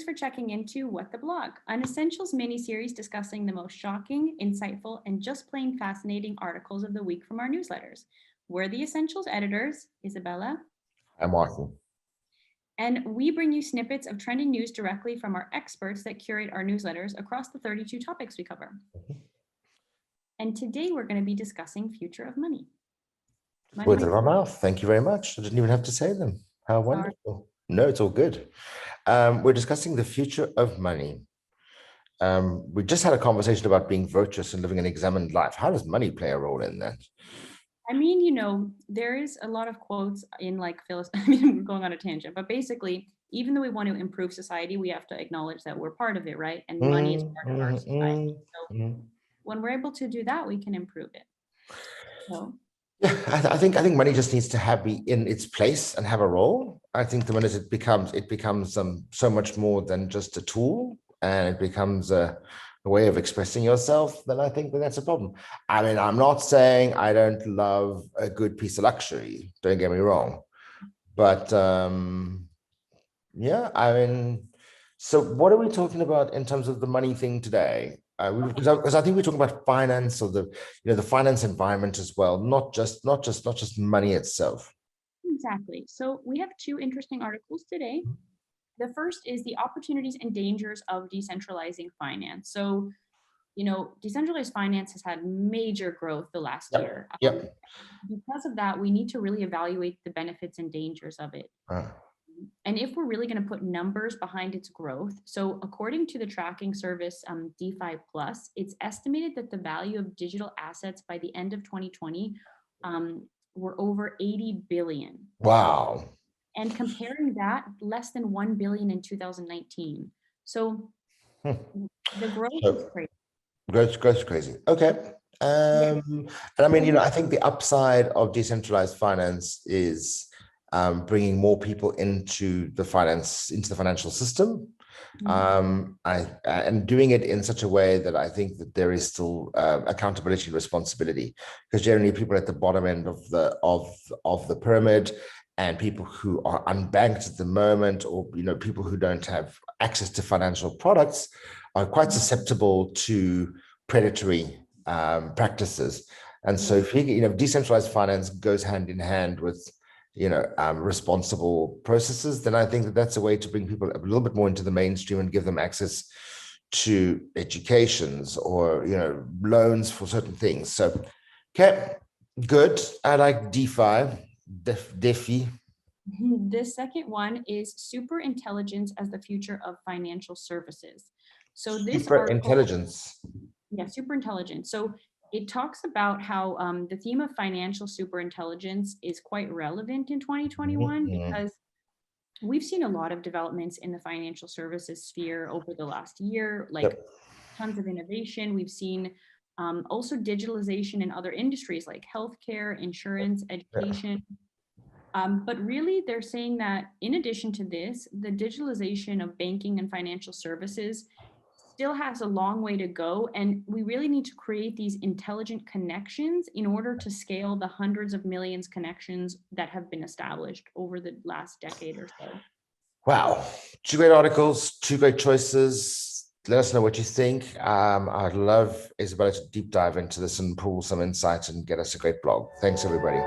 thanks for checking into What the Blog, an Essentials mini-series discussing the most shocking, insightful, and just plain fascinating articles of the week from our newsletters. We're the Essentials editors, Isabella. I'm Martin. And we bring you snippets of trending news directly from our experts that curate our newsletters across the 32 topics we cover. And today we're going to be discussing future of money. Words out of my mouth. Thank you very much. I didn't even have to say them. How wonderful. No, it's all good. We're discussing the future of money. We just had a conversation about being virtuous and living an examined life. How does money play a role in that? I mean, you know, there is a lot of quotes in like I mean, we're going on a tangent, but basically, even though we want to improve society, we have to acknowledge that we're part of it, right? And money is part of our society. So when we're able to do that, we can improve it. So yeah, I think money just needs to be in its place and have a role. I think the minute it becomes so much more than just a tool, and it becomes a way of expressing yourself, then I think that's a problem. I mean, I'm not saying I don't love a good piece of luxury, don't get me wrong. But yeah, I mean, so what are we talking about in terms of the money thing today? Because I think we're talking about finance, or the finance environment as well, not just money itself. Exactly. So we have two interesting articles today. The first is the opportunities and dangers of decentralizing finance. So, you know, decentralized finance has had major growth the last year. Because of that, we need to really evaluate the benefits and dangers of it. And if we're really going to put numbers behind its growth, so according to the tracking service DeFi Plus, it's estimated that the value of digital assets by the end of 2020 were over 80 billion. Wow. And comparing that, less than 1 billion in 2019. So the growth is crazy. Growth is crazy. Okay. And I mean, you know, I think the upside of decentralized finance is bringing more people into the financial system, and doing it in such a way that I think that there is still accountability and responsibility, because generally people at the bottom end of the pyramid, and people who are unbanked at the moment, or people who don't have access to financial products, are quite susceptible to predatory practices. And so if decentralized finance goes hand in hand with responsible processes, then I think that's a way to bring people a little bit more into the mainstream and give them access to educations or loans for certain things. So okay, good. I like DeFi. DeFi. The second one is super intelligence as the future of financial services. So this super intelligence. Yeah, super intelligence. So it talks about how the theme of financial super intelligence is quite relevant in 2021 because we've seen a lot of developments in the financial services sphere over the last year, like tons of innovation. We've seen also digitalization in other industries like healthcare, insurance, education. But really, they're saying that in addition to this, the digitalization of banking and financial services still has a long way to go. And we really need to create these intelligent connections in order to scale the hundreds of millions connections that have been established over the last decade or so. Wow. Two great articles, two great choices. Let us know what you think. I'd love Isabella to deep dive into this and pull some insights and get us a great blog. Thanks, everybody.